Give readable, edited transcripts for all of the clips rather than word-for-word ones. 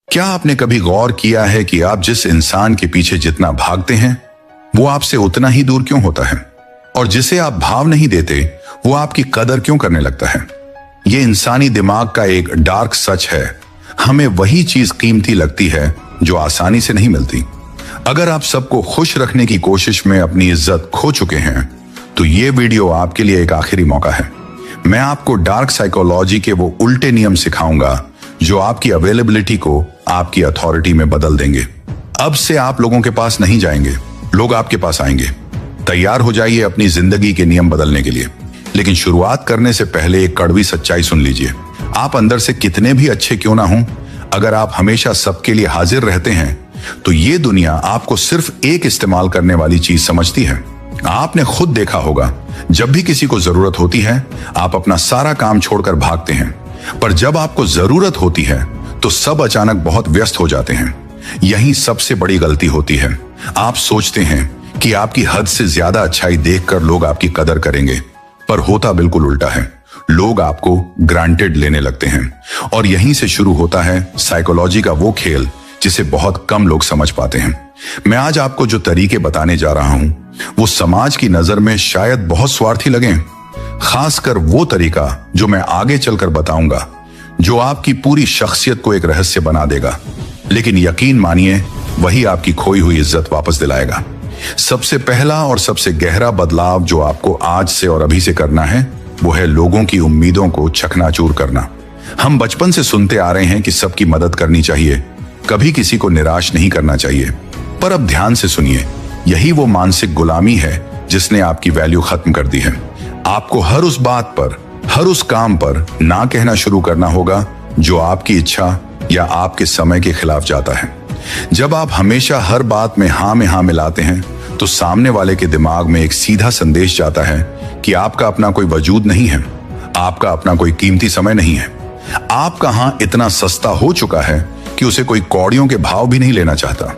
क्या आपने कभी गौर किया है कि आप जिस इंसान के पीछे जितना भागते हैं वो आपसे उतना ही दूर क्यों होता है, और जिसे आप भाव नहीं देते वो आपकी कदर क्यों करने लगता है? ये इंसानी दिमाग का एक डार्क सच है। हमें वही चीज कीमती लगती है जो आसानी से नहीं मिलती। अगर आप सबको खुश रखने की कोशिश में अपनी इज्जत खो चुके हैं तो ये वीडियो आपके लिए एक आखिरी मौका है। मैं आपको डार्क साइकोलॉजी के वो उल्टे नियम सिखाऊंगा जो आपकी अवेलेबिलिटी को आपकी अथॉरिटी में बदल देंगे। अब से आप लोगों के पास नहीं जाएंगे, लोग आपके पास आएंगे। तैयार हो जाइए अपनी जिंदगी के नियम बदलने के लिए। लेकिन शुरुआत करने से पहले एक कड़वी सच्चाई सुन लीजिए। आप अंदर से कितने भी अच्छे क्यों ना हों, अगर आप हमेशा सबके लिए हाजिर रहते हैं तो ये दुनिया आपको सिर्फ एक इस्तेमाल करने वाली चीज समझती है। आपने खुद देखा होगा, जब भी किसी को जरूरत होती है आप अपना सारा काम छोड़कर भागते हैं, पर जब आपको जरूरत होती है तो सब अचानक बहुत व्यस्त हो जाते हैं। यही सबसे बड़ी गलती होती है। आप सोचते हैं कि आपकी हद से ज्यादा अच्छाई देखकर लोग आपकी कदर करेंगे, पर होता बिल्कुल उल्टा है। लोग आपको ग्रांटेड लेने लगते हैं, और यहीं से शुरू होता है साइकोलॉजी का वो खेल जिसे बहुत कम लोग समझ पाते हैं। मैं आज आपको जो तरीके बताने जा रहा हूं वो समाज की नजर में शायद बहुत स्वार्थी लगें, खासकर वो तरीका जो मैं आगे चलकर बताऊंगा, जो आपकी पूरी शख्सियत को एक रहस्य बना देगा, लेकिन यकीन मानिए वही आपकी खोई हुई इज्जत वापस दिलाएगा। सबसे पहला और सबसे गहरा बदलाव जो आपको आज से और अभी से करना है वो है लोगों की उम्मीदों को चकनाचूर करना। हम बचपन से सुनते आ रहे हैं कि सबकी मदद करनी चाहिए, कभी किसी को निराश नहीं करना चाहिए। पर अब ध्यान से सुनिए, यही वो मानसिक गुलामी है जिसने आपकी वैल्यू खत्म कर दी है। आपको हर उस बात पर, हर उस काम पर ना कहना शुरू करना होगा जो आपकी इच्छा या आपके समय के खिलाफ जाता है। जब आप हमेशा हर बात में हाँ मिलाते हैं तो सामने वाले के दिमाग में एक सीधा संदेश जाता है कि आपका अपना कोई वजूद नहीं है, आपका अपना कोई कीमती समय नहीं है। आपका हाँ इतना सस्ता हो चुका है कि उसे कोई कौड़ियों के भाव भी नहीं लेना चाहता।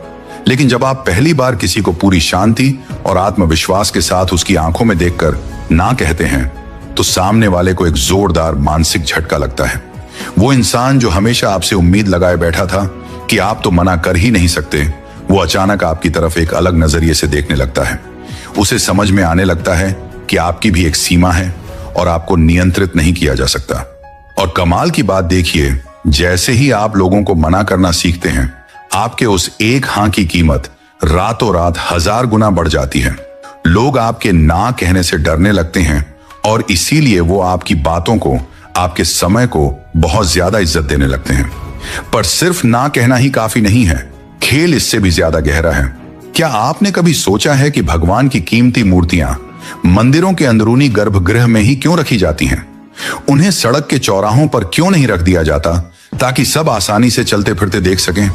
लेकिन जब आप पहली बार किसी को पूरी शांति और आत्मविश्वास के साथ उसकी आंखों में देखकर ना कहते हैं तो सामने वाले को एक जोरदार मानसिक झटका लगता है। वो इंसान जो हमेशा आपसे उम्मीद लगाए बैठा था कि आप तो मना कर ही नहीं सकते, वो अचानक आपकी तरफ एक अलग नजरिए से देखने लगता है। उसे समझ में आने लगता है कि आपकी भी एक सीमा है और आपको नियंत्रित नहीं किया जा सकता। और कमाल की बात देखिए, जैसे ही आप लोगों को मना करना सीखते हैं आपके उस एक हाँ की कीमत रातों रात 1000 गुना बढ़ जाती है। लोग आपके ना कहने से डरने लगते हैं और इसीलिए वो आपकी बातों को, आपके समय को बहुत ज्यादा इज्जत देने लगते हैं। पर सिर्फ ना कहना ही काफी नहीं है, खेल इससे भी ज्यादा गहरा है। क्या आपने कभी सोचा है कि भगवान की कीमती मूर्तियां मंदिरों के अंदरूनी गर्भगृह में ही क्यों रखी जाती हैं? उन्हें सड़क के चौराहों पर क्यों नहीं रख दिया जाता ताकि सब आसानी से चलते फिरते देख सकें?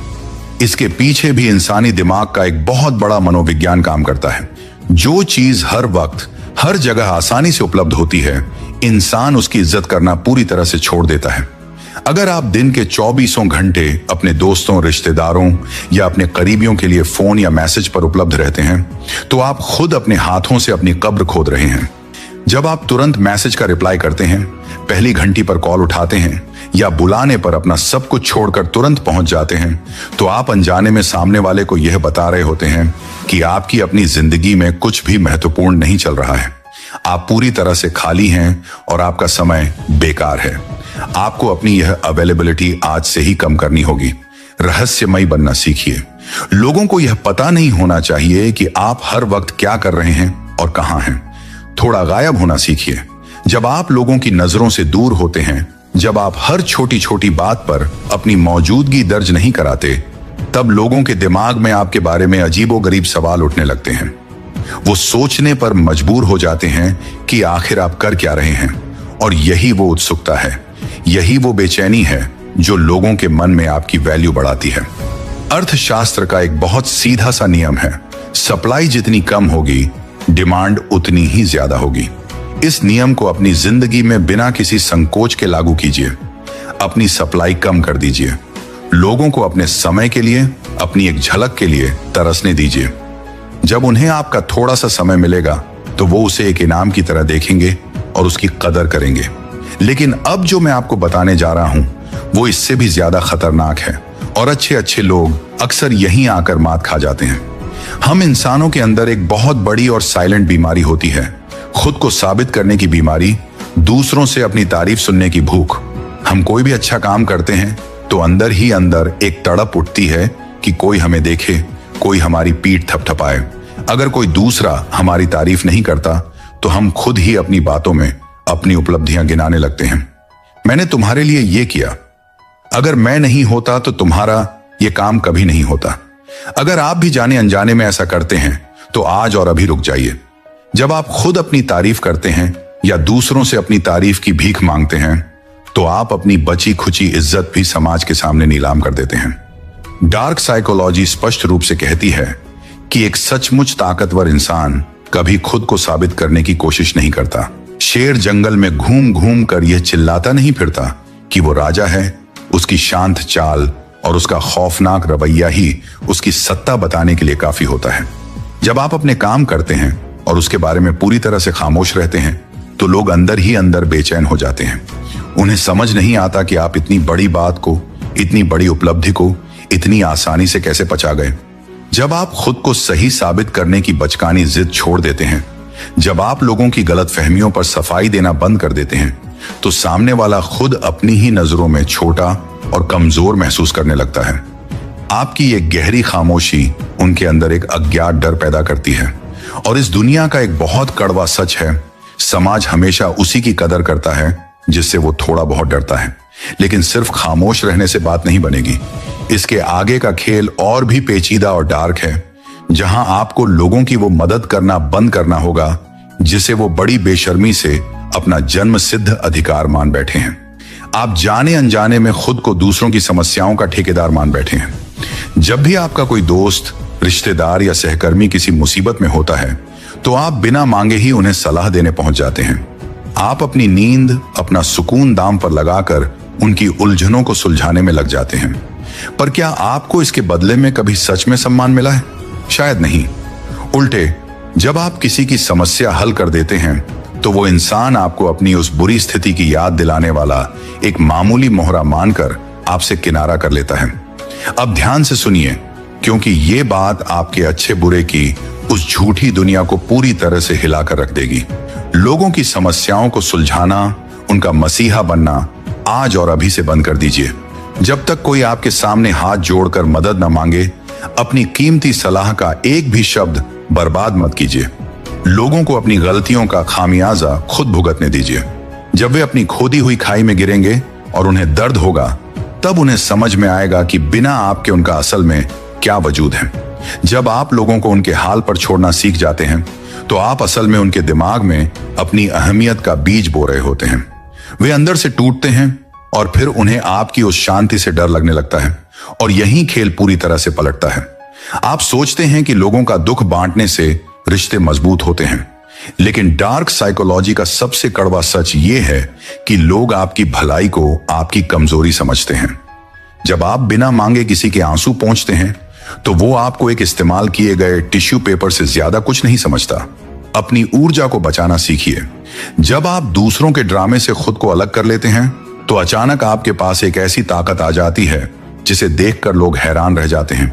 इसके पीछे भी इंसानी दिमाग का एक बहुत बड़ा मनोविज्ञान काम करता है। जो चीज हर वक्त हर जगह आसानी से उपलब्ध होती है, इंसान उसकी इज्जत करना पूरी तरह से छोड़ देता है। अगर आप दिन के 24 घंटे अपने दोस्तों, रिश्तेदारों या अपने करीबियों के लिए फोन या मैसेज पर उपलब्ध रहते हैं तो आप खुद अपने हाथों से अपनी कब्र खोद रहे हैं। जब आप तुरंत मैसेज का रिप्लाई करते हैं, पहली घंटी पर कॉल उठाते हैं या बुलाने पर अपना सब कुछ छोड़कर तुरंत पहुंच जाते हैं, तो आप अनजाने में सामने वाले को यह बता रहे होते हैं कि आपकी अपनी जिंदगी में कुछ भी महत्वपूर्ण नहीं चल रहा है। आप पूरी तरह से खाली हैं और आपका समय बेकार है। आपको अपनी यह अवेलेबिलिटी आज से ही कम करनी होगी। रहस्यमयी बनना सीखिए। लोगों को यह पता नहीं होना चाहिए कि आप हर वक्त क्या कर रहे हैं और कहां हैं। थोड़ा गायब होना सीखिए। जब आप लोगों की नजरों से दूर होते हैं, जब आप हर छोटी छोटी बात पर अपनी मौजूदगी दर्ज नहीं कराते, तब लोगों के दिमाग में आपके बारे में अजीबोगरीब सवाल उठने लगते हैं। वो सोचने पर मजबूर हो जाते हैं कि आखिर आप कर क्या रहे हैं। और यही वो उत्सुकता है, यही वो बेचैनी है जो लोगों के मन में आपकी वैल्यू बढ़ाती है। अर्थशास्त्र का एक बहुत सीधा सा नियम है, सप्लाई जितनी कम होगी डिमांड उतनी ही ज्यादा होगी। इस नियम को अपनी जिंदगी में बिना किसी संकोच के लागू कीजिए। अपनी सप्लाई कम कर दीजिए। लोगों को अपने समय के लिए, अपनी एक झलक के लिए तरसने दीजिए। जब उन्हें आपका थोड़ा सा समय मिलेगा तो वो उसे एक इनाम की तरह देखेंगे और उसकी कदर करेंगे। लेकिन अब जो मैं आपको बताने जा रहा हूं वो इससे भी ज्यादा खतरनाक है और अच्छे अच्छे लोग अक्सर यहीं आकर मात खा जाते हैं। हम इंसानों के अंदर एक बहुत बड़ी और साइलेंट बीमारी होती है, खुद को साबित करने की बीमारी, दूसरों से अपनी तारीफ सुनने की भूख। हम कोई भी अच्छा काम करते हैं तो अंदर ही अंदर एक तड़प उठती है कि कोई हमें देखे, कोई हमारी पीठ थपथपाए। अगर कोई दूसरा हमारी तारीफ नहीं करता तो हम खुद ही अपनी बातों में अपनी उपलब्धियां गिनाने लगते हैं। मैंने तुम्हारे लिए ये किया, अगर मैं नहीं होता तो तुम्हारा ये काम कभी नहीं होता। अगर आप भी जाने अनजाने में ऐसा करते हैं तो आज और अभी रुक जाइए। जब आप खुद अपनी तारीफ करते हैं या दूसरों से अपनी तारीफ की भीख मांगते हैं तो आप अपनी बची खुची इज्जत भी समाज के सामने नीलाम कर देते हैं। डार्क साइकोलॉजी स्पष्ट रूप से कहती है कि एक सचमुच ताकतवर इंसान कभी खुद को साबित करने की कोशिश नहीं करता। शेर जंगल में घूम घूम कर यह चिल्लाता नहीं फिरता कि वो राजा है। उसकी शांत चाल और उसका खौफनाक रवैया ही उसकी सत्ता बताने के लिए काफी होता है। जब आप अपने काम करते हैं और उसके बारे में पूरी तरह से खामोश रहते हैं तो लोग अंदर ही अंदर बेचैन हो जाते हैं। उन्हें समझ नहीं आता कि आप इतनी बड़ी बात को, इतनी बड़ी उपलब्धि को इतनी आसानी से कैसे पचा गए। जब आप खुद को सही साबित करने की बचकानी जिद छोड़ देते हैं, जब आप लोगों की गलतफहमियों पर सफाई देना बंद कर देते हैं तो सामने वाला खुद अपनी ही नजरों में छोटा और कमजोर महसूस करने लगता है। आपकी ये गहरी खामोशी उनके अंदर एक अज्ञात डर पैदा करती है। और इस दुनिया का एक बहुत कड़वा सच है, समाज हमेशा उसी की कदर करता है जिससे वो थोड़ा बहुत डरता है। लेकिन सिर्फ खामोश रहने से बात नहीं बनेगी। इसके आगे का खेल और भी पेचीदा और डार्क है, जहां आपको लोगों की वो मदद करना बंद करना होगा जिसे वो बड़ी बेशर्मी से अपना जन्म सिद्ध अधिकार मान बैठे हैं। आप जाने अनजाने में खुद को दूसरों की समस्याओं का ठेकेदार मान बैठे हैं। जब भी आपका कोई दोस्त, रिश्तेदार या सहकर्मी किसी मुसीबत में होता है तो आप बिना मांगे ही उन्हें सलाह देने पहुंच जाते हैं। आप अपनी नींद, अपना सुकून दांव पर लगाकर उनकी उलझनों को सुलझाने में लग जाते हैं। पर क्या आपको इसके बदले में कभी सच में सम्मान मिला है? शायद नहीं। उल्टे, जब आप किसी की समस्या हल कर देते हैं तो वो इंसान आपको अपनी उस बुरी स्थिति की याद दिलाने वाला एक मामूली मोहरा मानकर आपसे किनारा कर लेता है। अब ध्यान से सुनिए, क्योंकि ये बात आपके अच्छे बुरे की उस झूठी दुनिया को पूरी तरह से हिलाकर रख देगी। लोगों की समस्याओं को सुलझाना, उनका मसीहा बनना आज और अभी से बंद कर दीजिए। जब तक कोई आपके सामने हाथ जोड़कर मदद न मांगे, अपनी कीमती सलाह का एक भी शब्द बर्बाद मत कीजिए। लोगों को अपनी गलतियों का खामियाजा खुद भुगतने दीजिए। जब वे अपनी खोदी हुई खाई में गिरेंगे और उन्हें दर्द होगा, तब उन्हें समझ में आएगा कि बिना आपके उनका असल में क्या वजूद है। जब आप लोगों को उनके हाल पर छोड़ना सीख जाते हैं तो आप असल में उनके दिमाग में अपनी अहमियत का बीज बो रहे होते हैं। वे अंदर से टूटते हैं और फिर उन्हें आपकी उस शांति से डर लगने लगता है और यही खेल पूरी तरह से पलटता है। आप सोचते हैं कि लोगों का दुख बांटने से रिश्ते मजबूत होते हैं, लेकिन डार्क साइकोलॉजी का सबसे कड़वा सच ये है कि लोग आपकी भलाई को आपकी कमजोरी समझते हैं। जब आप बिना मांगे किसी के आंसू पोंछते हैं तो वो आपको एक इस्तेमाल किए गए टिश्यू पेपर से ज्यादा कुछ नहीं समझता। अपनी ऊर्जा को बचाना सीखिए। जब आप दूसरों के ड्रामे से खुद को अलग कर लेते हैं तो अचानक आपके पास एक ऐसी ताकत आ जाती है जिसे देखकर लोग हैरान रह जाते हैं।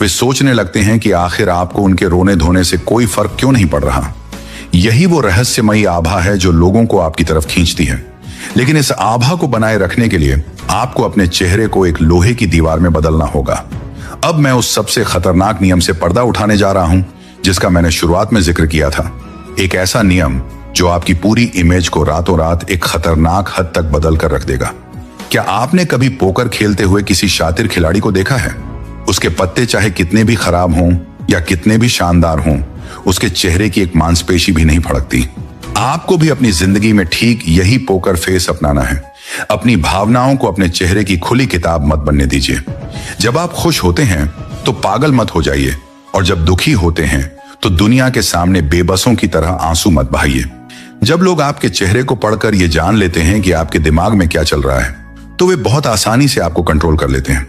वे सोचने लगते हैं कि आखिर आपको उनके रोने धोने से कोई फर्क क्यों नहीं पड़ रहा। यही वो रहस्यमयी आभा है जो लोगों को आपकी तरफ खींचती है। लेकिन इस आभा को बनाए रखने के लिए आपको अपने चेहरे को एक लोहे की दीवार में बदलना होगा। अब मैं उस सबसे खतरनाक नियम से पर्दा उठाने जा रहा हूं जिसका मैंने शुरुआत में जिक्र किया था। एक ऐसा नियम जो आपकी पूरी इमेज को रातों रात एक खतरनाक हद तक बदल कर रख देगा। क्या आपने कभी पोकर खेलते हुए किसी शातिर खिलाड़ी को देखा है? उसके पत्ते चाहे कितने भी खराब हों या कितने भी शानदार हों, उसके चेहरे की एक मांसपेशी भी नहीं फड़कती। आपको भी अपनी जिंदगी में ठीक यही पोकर फेस अपनाना है। अपनी भावनाओं को अपने चेहरे की खुली किताब मत बनने दीजिए। जब आप खुश होते हैं तो पागल मत हो जाइए, और जब दुखी होते हैं तो दुनिया के सामने बेबसों की तरह आंसू मत बहाइए। जब लोग आपके चेहरे को पढ़कर ये जान लेते हैं कि आपके दिमाग में क्या चल रहा है तो वे बहुत आसानी से आपको कंट्रोल कर लेते हैं।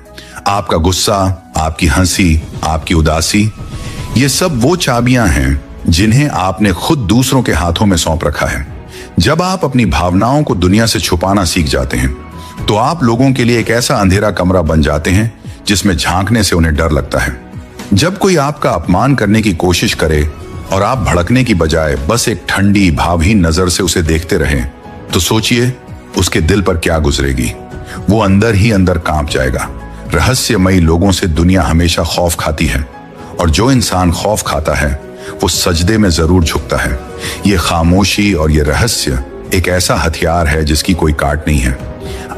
आपका गुस्सा, आपकी हंसी, आपकी उदासी, ये सब वो चाबियां हैं जिन्हें आपने खुद दूसरों के हाथों में सौंप रखा है। जब आप अपनी भावनाओं को दुनिया से छुपाना सीख जाते हैं तो आप लोगों के लिए एक ऐसा अंधेरा कमरा बन जाते हैं जिसमें झांकने से उन्हें डर लगता है। जब कोई आपका अपमान करने की कोशिश करे और आप भड़कने की बजाय बस एक ठंडी भावहीन नजर से उसे देखते रहें, तो सोचिए उसके दिल पर क्या गुजरेगी। वो अंदर ही अंदर कांप जाएगा। रहस्यमयी लोगों से दुनिया हमेशा खौफ खाती है, और जो इंसान खौफ खाता है वो सजदे में जरूर झुकता है। ये खामोशी और ये रहस्य एक ऐसा हथियार है जिसकी कोई काट नहीं है।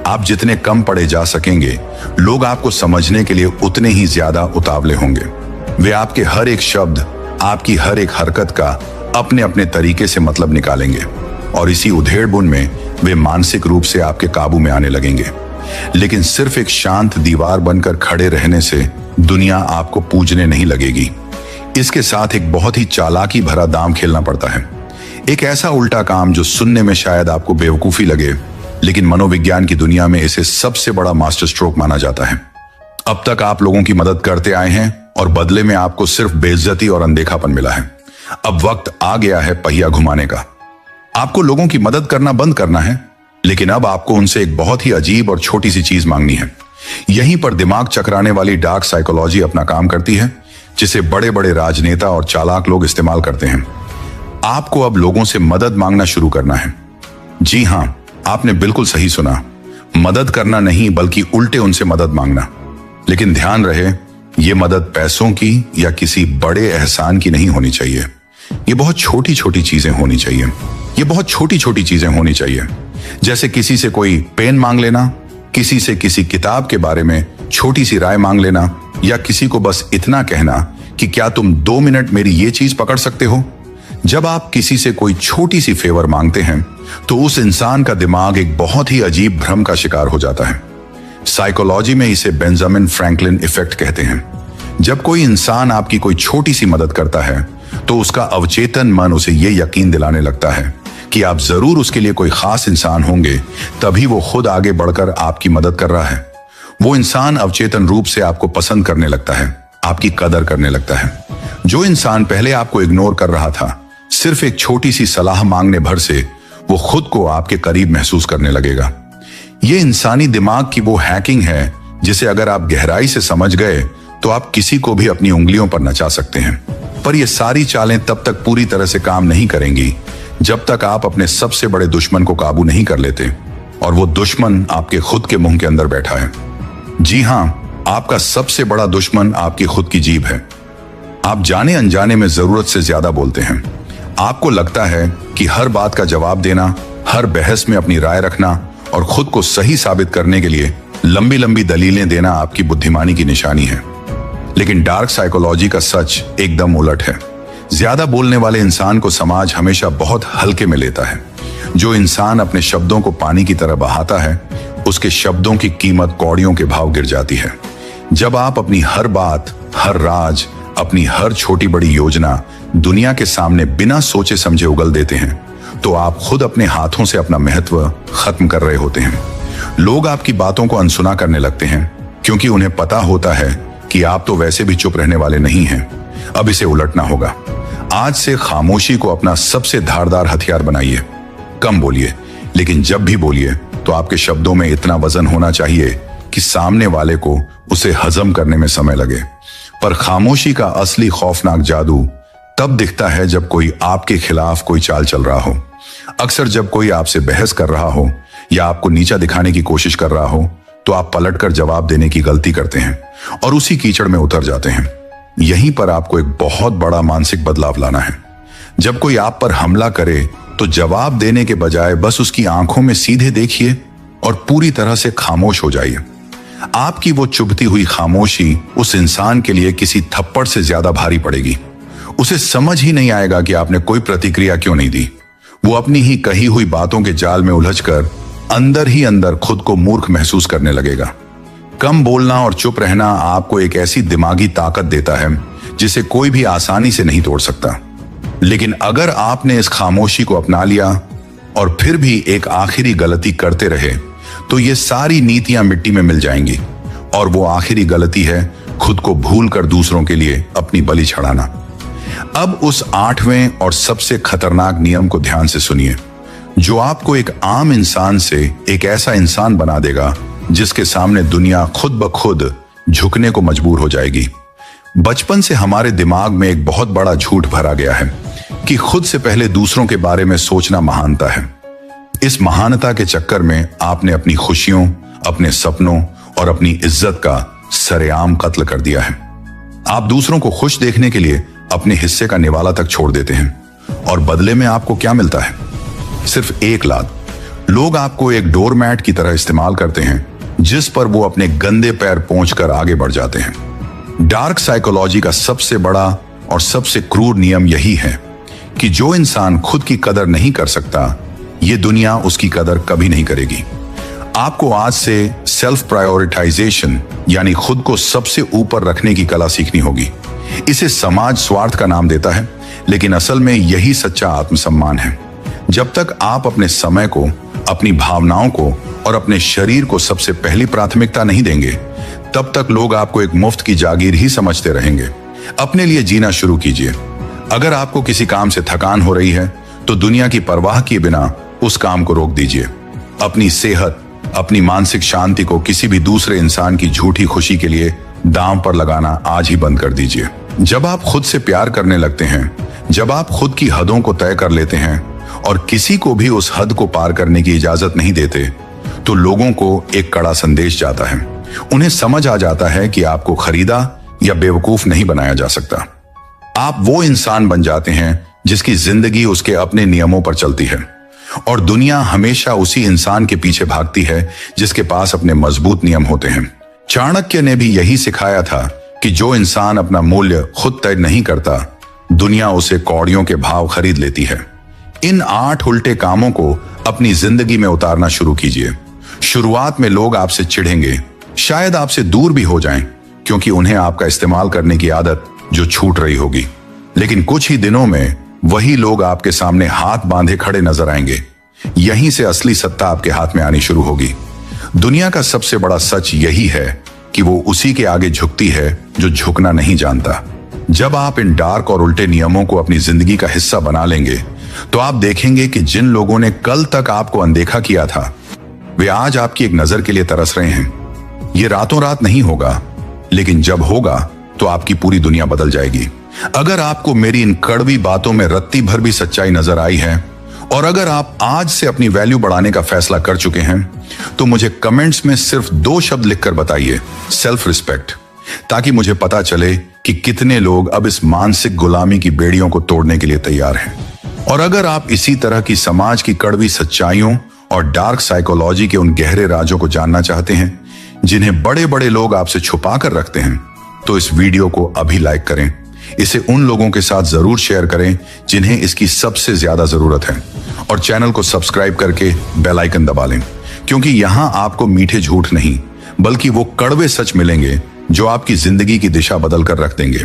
आप जितने कम पड़े जा सकेंगे, लोग आपको समझने के लिए उतने ही ज्यादा उतावले होंगे। वे आपके हर एक शब्द, आपकी हर एक हरकत का अपने अपने तरीके से मतलब निकालेंगे, और इसी उधेड़बुन में वे मानसिक रूप से आपके काबू में आने लगेंगे। लेकिन सिर्फ एक शांत दीवार बनकर खड़े रहने से दुनिया आपको पूजने नहीं लगेगी। इसके साथ एक बहुत ही चालाकी भरा दांव खेलना पड़ता है। एक ऐसा उल्टा काम जो सुनने में शायद आपको बेवकूफी लगे, लेकिन मनोविज्ञान की दुनिया में इसे सबसे बड़ा मास्टर स्ट्रोक माना जाता है। अब तक आप लोगों की मदद करते आए हैं और बदले में आपको सिर्फ बेइज्जती और अनदेखापन मिला है। अब वक्त आ गया है पहिया घुमाने का। आपको लोगों की मदद करना बंद करना है, लेकिन अब आपको उनसे एक बहुत ही अजीब और छोटी सी चीज मांगनी है। यहीं पर दिमाग चकराने वाली डार्क साइकोलॉजी अपना काम करती है, जिसे बड़े बड़े राजनेता और चालाक लोग इस्तेमाल करते हैं। आपको अब लोगों से मदद मांगना शुरू करना है। जी हां, आपने बिल्कुल सही सुना। मदद करना नहीं, बल्कि उल्टे उनसे मदद मांगना। लेकिन ध्यान रहे, यह मदद पैसों की या किसी बड़े एहसान की नहीं होनी चाहिए। ये बहुत छोटी छोटी चीजें होनी चाहिए। ये बहुत छोटी छोटी चीजें होनी चाहिए, जैसे किसी से कोई पेन मांग लेना, किसी से किसी किताब के बारे में छोटी सी राय मांग लेना, या किसी को बस इतना कहना कि क्या तुम 2 मिनट मेरी ये चीज पकड़ सकते हो। जब आप किसी से कोई छोटी सी फेवर मांगते हैं, तो उस इंसान का दिमाग एक बहुत ही अजीब भ्रम का शिकार हो जाता है। साइकोलॉजी में इसे बेंजामिन फ्रैंकलिन इफेक्ट कहते हैं। जब कोई इंसान आपकी कोई छोटी सी मदद करता है, तो उसका अवचेतन मन उसे ये यकीन दिलाने लगता है कि आप जरूर उसके लिए कोई खास इंसान होंगे, तभी वो खुद आगे बढ़कर आपकी मदद कर रहा है। वो इंसान अवचेतन रूप से आपको पसंद करने लगता है, आपकी कदर करने लगता है। जो इंसान पहले आपको इग्नोर कर रहा था, सिर्फ एक छोटी सी सलाह मांगने भर से वो खुद को आपके करीब महसूस करने लगेगा। ये इंसानी दिमाग की वो हैकिंग है जिसे अगर आप गहराई से समझ गए तो आप किसी को भी अपनी उंगलियों पर नचा सकते हैं। पर ये सारी चालें तब तक पूरी तरह से काम नहीं करेंगी जब तक आप अपने सबसे बड़े दुश्मन को काबू नहीं कर लेते, और वो दुश्मन आपके खुद के मुंह के अंदर बैठा है। जी हां, आपका सबसे बड़ा दुश्मन आपकी खुद की जीभ है। आप जाने अनजाने में जरूरत से ज्यादा बोलते हैं। आपको लगता है कि हर बात का जवाब देना, हर बहस में अपनी राय रखना और खुद को सही साबित करने के लिए लंबी लंबी दलीलें देना आपकी बुद्धिमानी की निशानी है। लेकिन डार्क साइकोलॉजी का सच एकदम उलट है। ज्यादा बोलने वाले इंसान को समाज हमेशा बहुत हल्के में लेता है। जो इंसान अपने शब्दों को पानी की तरह बहाता है, उसके शब्दों की कीमत कौड़ियों के भाव गिर जाती है। जब आप अपनी हर बात, हर राज, अपनी हर छोटी बड़ी योजना दुनिया के सामने बिना सोचे समझे उगल देते हैं, तो आप खुद अपने हाथों से अपना महत्व खत्म कर रहे होते हैं। लोग आपकी बातों को अनसुना करने लगते हैं, क्योंकि उन्हें पता होता है कि आप तो वैसे भी चुप रहने वाले नहीं हैं। अब इसे उलटना होगा। आज से खामोशी को अपना सबसे धारदार हथियार बनाइए। कम बोलिए, लेकिन जब भी बोलिए तो आपके शब्दों में इतना वजन होना चाहिए कि सामने वाले को उसे हजम करने में समय लगे। पर खामोशी का असली खौफनाक जादू तब दिखता है जब कोई आपके खिलाफ कोई चाल चल रहा हो। अक्सर जब कोई आपसे बहस कर रहा हो या आपको नीचा दिखाने की कोशिश कर रहा हो, तो आप पलटकर जवाब देने की गलती करते हैं और उसी कीचड़ में उतर जाते हैं। यहीं पर आपको एक बहुत बड़ा मानसिक बदलाव लाना है। जब कोई आप पर हमला करे, तो जवाब देने के बजाय बस उसकी आंखों में सीधे देखिए और पूरी तरह से खामोश हो जाइए। आपकी वो चुभती हुई खामोशी उस इंसान के लिए किसी थप्पड़ से ज्यादा भारी पड़ेगी। उसे समझ ही नहीं आएगा कि आपने कोई प्रतिक्रिया क्यों नहीं दी। वो अपनी ही कही हुई बातों के जाल में उलझकर अंदर ही अंदर खुद को मूर्ख महसूस करने लगेगा। कम बोलना और चुप रहना आपको एक ऐसी दिमागी ताकत देता है जिसे कोई भी आसानी से नहीं तोड़ सकता। लेकिन अगर आपने इस खामोशी को अपना लिया और फिर भी एक आखिरी गलती करते रहे, तो ये सारी नीतियां मिट्टी में मिल जाएंगी। और वो आखिरी गलती है खुद को भूलकर दूसरों के लिए अपनी बलि चढ़ाना। अब उस 8वें और सबसे खतरनाक नियम को ध्यान से सुनिए, जो आपको एक आम इंसान से एक ऐसा इंसान बना देगा जिसके सामने दुनिया खुद ब खुद झुकने को मजबूर हो जाएगी। बचपन से हमारे दिमाग में एक बहुत बड़ा झूठ भरा गया है कि खुद से पहले दूसरों के बारे में सोचना महानता है। इस महानता के चक्कर में आपने अपनी खुशियों, अपने सपनों और अपनी इज्जत का सरेआम कत्ल कर दिया है। आप दूसरों को खुश देखने के लिए अपने हिस्से का निवाला तक छोड़ देते हैं और बदले में आपको क्या मिलता है? सिर्फ एक लात। लोग आपको एक डोरमैट की तरह इस्तेमाल करते हैं जिस पर वो अपने गंदे पैर पोंछकर आगे बढ़ जाते हैं। डार्क साइकोलॉजी का सबसे बड़ा और सबसे क्रूर नियम यही है कि जो इंसान खुद की कदर नहीं कर सकता, ये दुनिया उसकी कदर कभी नहीं करेगी। आपको आज से सेल्फ प्रायोरिटाइजेशन यानी खुद को सबसे ऊपर रखने की कला सीखनी होगी। इसे समाज स्वार्थ का नाम देता है, लेकिन असल में यही सच्चा आत्मसम्मान है। जब तक आप अपने समय को, अपनी भावनाओं को और अपने शरीर को सबसे पहली प्राथमिकता नहीं देंगे, तब तक लोग आपको एक मुफ्त की जागीर ही समझते रहेंगे। अपने लिए जीना शुरू कीजिए। अगर आपको किसी काम से थकान हो रही है तो दुनिया की परवाह किए बिना उस काम को रोक दीजिए। अपनी सेहत, अपनी मानसिक शांति को किसी भी दूसरे इंसान की झूठी खुशी के लिए दांव पर लगाना आज ही बंद कर दीजिए। जब आप खुद से प्यार करने लगते हैं, जब आप खुद की हदों को तय कर लेते हैं और किसी को भी उस हद को पार करने की इजाजत नहीं देते, तो लोगों को एक कड़ा संदेश जाता है। उन्हें समझ आ जाता है कि आपको खरीदा या बेवकूफ नहीं बनाया जा सकता। आप वो इंसान बन जाते हैं जिसकी जिंदगी उसके अपने नियमों पर चलती है और दुनिया हमेशा उसी इंसान के पीछे भागती है जिसके पास अपने मजबूत नियम होते हैं। चाणक्य ने भी यही सिखाया था कि जो इंसान अपना मूल्य खुद तय नहीं करता, दुनिया उसे कौड़ियों के भाव खरीद लेती है। इन 8 उल्टे कामों को अपनी जिंदगी में उतारना शुरू कीजिए। शुरुआत में लोग आपसे चिढ़ेंगे, शायद आपसे दूर भी हो जाएं, क्योंकि उन्हें आपका इस्तेमाल करने की आदत जो छूट रही होगी। लेकिन कुछ ही दिनों में वही लोग आपके सामने हाथ बांधे खड़े नजर आएंगे। यहीं से असली सत्ता आपके हाथ में आनी शुरू होगी। दुनिया का सबसे बड़ा सच यही है कि वो उसी के आगे झुकती है जो झुकना नहीं जानता। जब आप इन डार्क और उल्टे नियमों को अपनी जिंदगी का हिस्सा बना लेंगे, तो आप देखेंगे कि जिन लोगों ने कल तक आपको अनदेखा किया था, वे आज आपकी एक नजर के लिए तरस रहे हैं। ये रातों रात नहीं होगा, लेकिन जब होगा तो आपकी पूरी दुनिया बदल जाएगी। अगर आपको मेरी इन कड़वी बातों में रत्ती भर भी सच्चाई नजर आई है और अगर आप आज से अपनी वैल्यू बढ़ाने का फैसला कर चुके हैं, तो मुझे कमेंट्स में सिर्फ 2 शब्द लिखकर बताइए, सेल्फ रिस्पेक्ट, ताकि मुझे पता चले कि कितने लोग अब इस मानसिक गुलामी की बेड़ियों को तोड़ने के लिए तैयार हैं। और अगर आप इसी तरह की समाज की कड़वी सच्चाइयों और डार्क साइकोलॉजी के उन गहरे राजों को जानना चाहते हैं जिन्हें बड़े बड़े लोग आपसे छुपा कर रखते हैं, तो इस वीडियो को अभी लाइक करें। इसे उन लोगों के साथ जरूर शेयर करें जिन्हें इसकी सबसे ज्यादा जरूरत है, और चैनल को सब्सक्राइब करके बेल आइकन दबा लें, क्योंकि यहां आपको मीठे झूठ नहीं बल्कि वो कड़वे सच मिलेंगे जो आपकी जिंदगी की दिशा बदल कर रख देंगे।